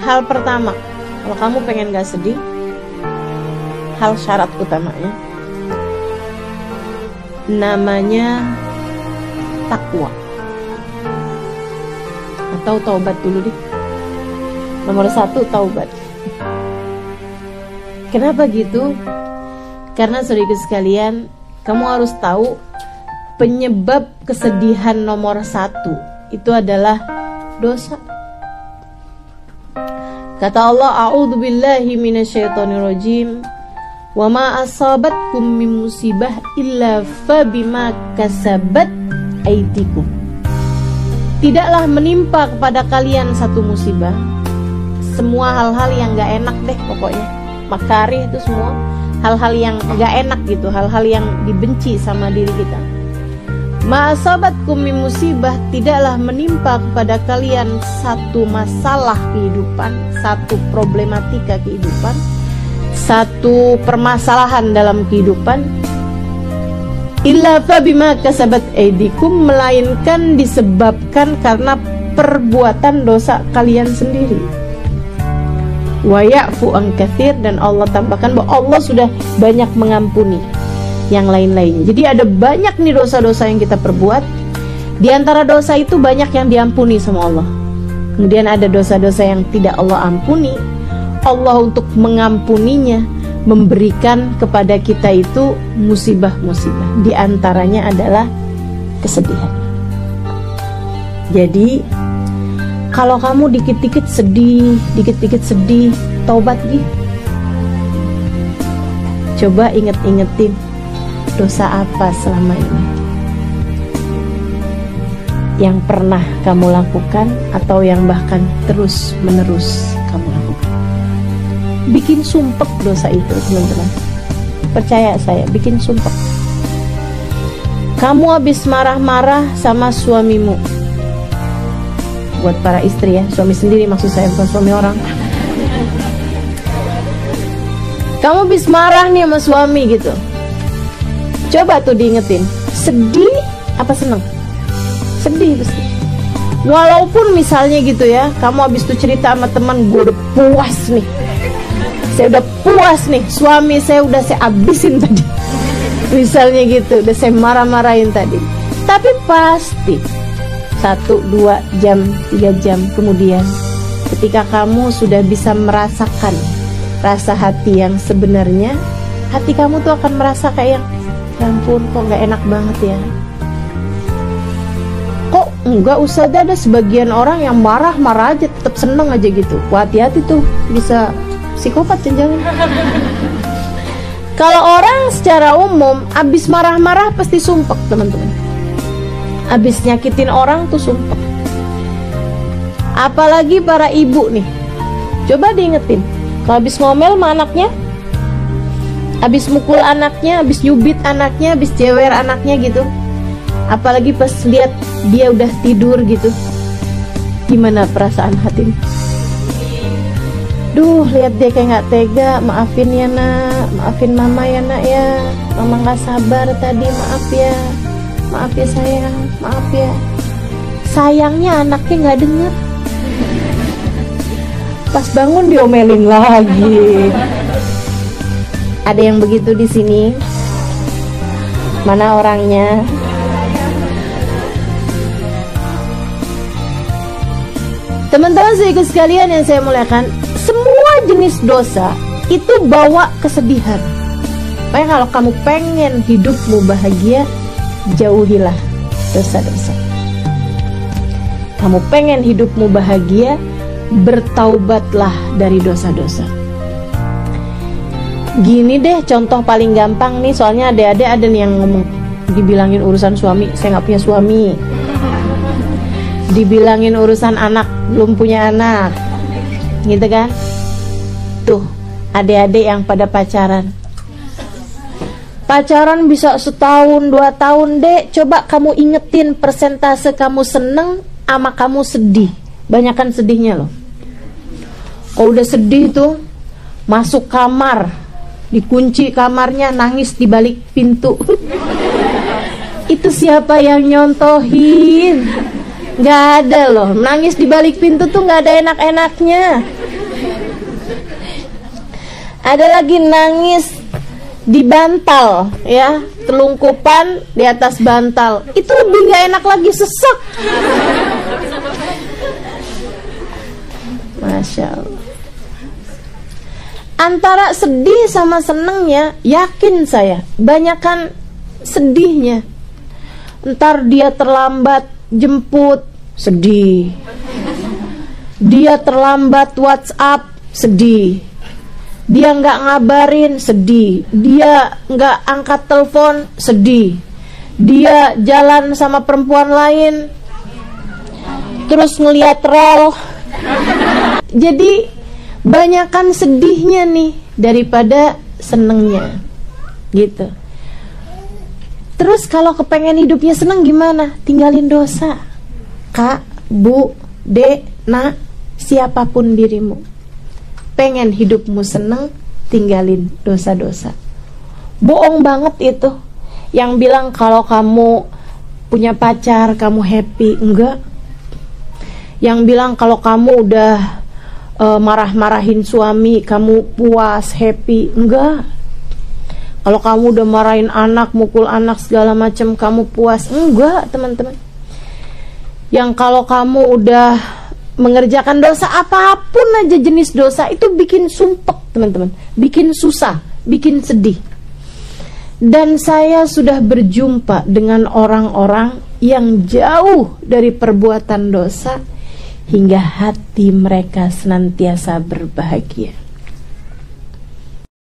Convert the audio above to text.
Hal pertama, kalau kamu pengen gak sedih, hal syarat utamanya namanya takwa atau taubat dulu deh. Nomor 1, taubat. Kenapa gitu? Karena saudara sekalian, kamu harus tahu penyebab kesedihan nomor 1 itu adalah dosa. Kata Allah, a'udzubillahi minasyaitonirrajim, wa ma asabatkum min musibah illa fabima kasabat aydikum. Tidaklah menimpa kepada kalian satu musibah, semua hal-hal yang gak enak deh pokoknya, makarih itu semua hal-hal yang gak enak gitu, hal-hal yang dibenci sama diri kita. Ma'asabatkum min musibah, tidaklah menimpa kepada kalian satu masalah kehidupan, satu problematika kehidupan, satu permasalahan dalam kehidupan, illa fa bima kasabat aydikum, melainkan disebabkan karena perbuatan dosa kalian sendiri. Wa ya'fu an katsir, dan Allah tambahkan bahwa Allah sudah banyak mengampuni yang lain-lainnya. Jadi ada banyak nih dosa-dosa yang kita perbuat. Di antara dosa itu banyak yang diampuni sama Allah. Kemudian ada dosa-dosa yang tidak Allah ampuni. Allah untuk mengampuninya memberikan kepada kita itu musibah-musibah. Di antaranya adalah kesedihan. Jadi kalau kamu dikit-dikit sedih, taubat gih. Coba inget-ingetin dosa apa selama ini yang pernah kamu lakukan atau yang bahkan terus menerus kamu lakukan. Bikin sumpek dosa itu, teman-teman. Percaya saya, bikin sumpek. Kamu habis marah-marah sama suamimu. Buat para istri ya, suami sendiri maksud saya, bukan suami orang. Kamu habis marah nih sama suami gitu. Coba tuh diingetin, sedih apa seneng? Sedih pasti. Walaupun misalnya gitu ya, kamu habis tuh cerita sama teman, gue udah puas nih, saya udah puas nih, suami saya udah saya abisin tadi, misalnya gitu, udah saya marah-marahin tadi. Tapi pasti 1, 2 jam, 3 jam kemudian, ketika kamu sudah bisa merasakan rasa hati yang sebenarnya, hati kamu tuh akan merasa kayak, ya ampun, kok gak enak banget ya. Kok enggak usah, ada sebagian orang yang marah-marah aja tetap seneng aja gitu. Wah, hati-hati tuh, bisa psikopat jangan. Kalau orang secara umum abis marah-marah pasti sumpek, teman-teman. Abis nyakitin orang tuh sumpek. Apalagi para ibu nih, coba diingetin, kalau abis ngomel sama anaknya, abis mukul anaknya, abis nyubit anaknya, abis jewer anaknya gitu, apalagi pas lihat dia udah tidur gitu, gimana perasaan hati? Duh, lihat dia kayak gak tega, maafin ya nak, maafin mama ya nak ya, mama gak sabar tadi, maaf ya sayang, maaf ya. Sayangnya anaknya gak denger, pas bangun diomelin lagi. Ada yang begitu di sini? Mana orangnya? Teman-teman saudara sekalian yang saya muliakan, semua jenis dosa itu bawa kesedihan. Makanya kalau kamu pengen hidupmu bahagia, jauhilah dosa-dosa. Kamu pengen hidupmu bahagia, bertaubatlah dari dosa-dosa. Gini deh contoh paling gampang nih, soalnya adik-adik ada nih yang ngomong, dibilangin urusan suami, saya gak punya suami. Dibilangin urusan anak, belum punya anak, gitu kan. Tuh adik-adik yang pada pacaran bisa setahun 2 tahun dek, coba kamu ingetin persentase kamu seneng sama kamu sedih, banyakan sedihnya loh. Kalau udah sedih tuh masuk kamar, dikunci kamarnya, nangis di balik pintu. Itu siapa yang nyontohin? Gak ada loh, nangis di balik pintu tuh gak ada enak-enaknya. Ada lagi nangis di bantal, ya, telungkupan di atas bantal. Itu lebih gak enak lagi, sesek. Masya Allah. Antara sedih sama senengnya, yakin saya banyakan sedihnya. Ntar dia terlambat jemput, sedih. Dia terlambat WhatsApp, sedih. Dia nggak ngabarin, sedih. Dia nggak angkat telepon, sedih. Dia jalan sama perempuan lain, terus ngeliat rel. Jadi banyakan sedihnya nih daripada senengnya, gitu. Terus kalau kepengen hidupnya seneng gimana? Tinggalin dosa. Kak, bu, dek, nak, siapapun dirimu, pengen hidupmu seneng, tinggalin dosa-dosa. Bohong banget itu yang bilang kalau kamu punya pacar kamu happy. Enggak. Yang bilang kalau kamu udah marah-marahin suami kamu puas, happy. Enggak. Kalau kamu udah marahin anak, mukul anak segala macam, kamu puas. Enggak, teman-teman. Yang kalau kamu udah mengerjakan dosa, apapun aja jenis dosa, itu bikin sumpek, teman-teman, bikin susah, bikin sedih. Dan saya sudah berjumpa dengan orang-orang yang jauh dari perbuatan dosa hingga hati mereka senantiasa berbahagia.